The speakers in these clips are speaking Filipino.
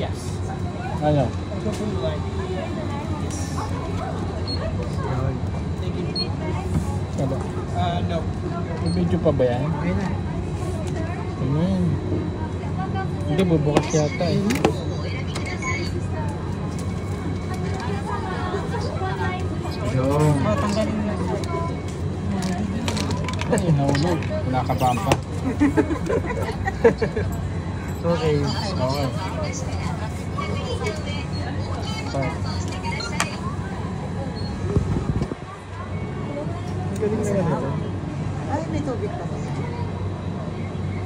Yes. Ano? Ito po like. Yes. Thank you. Ano? No. May video pa ba yan? Ayun na. Ayan. Hindi, bubukas yata eh. Yung. Tanggalin mo lang. Ay, nahulog. Nakabaan pa. Okay. Okay. Sorry. Ang galing na yan ito. Ay, may tubig pa.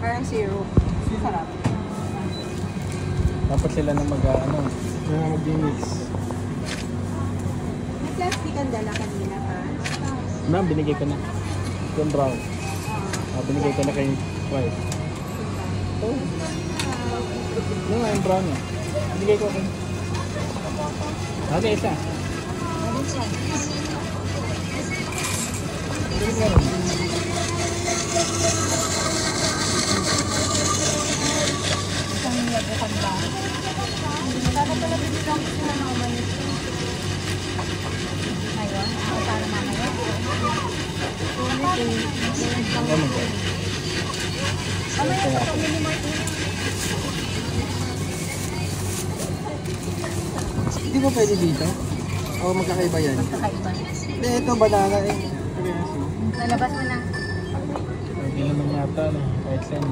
Parang syrup. Sarap. Dapat sila na mag-mix. May plastic ang dala kanina pa. Ma'am, binigay ko na. Yung brown. Binigay ko na kay wife. Oh. Yung nga yung brown niya. Binigay ko kay. Okay, isa. Isang labukan ba? Sana pala bibigyan ko sila ng umalis. Ngayon? Para mamaya? Oh my God. Mamaya sa pamili mo ito. Hindi ba pwede dito? O magkakaiba yan? Kakaiba. Hindi, ito banana eh. Lalabas mo na. Pwede naman yata. Kahit saan.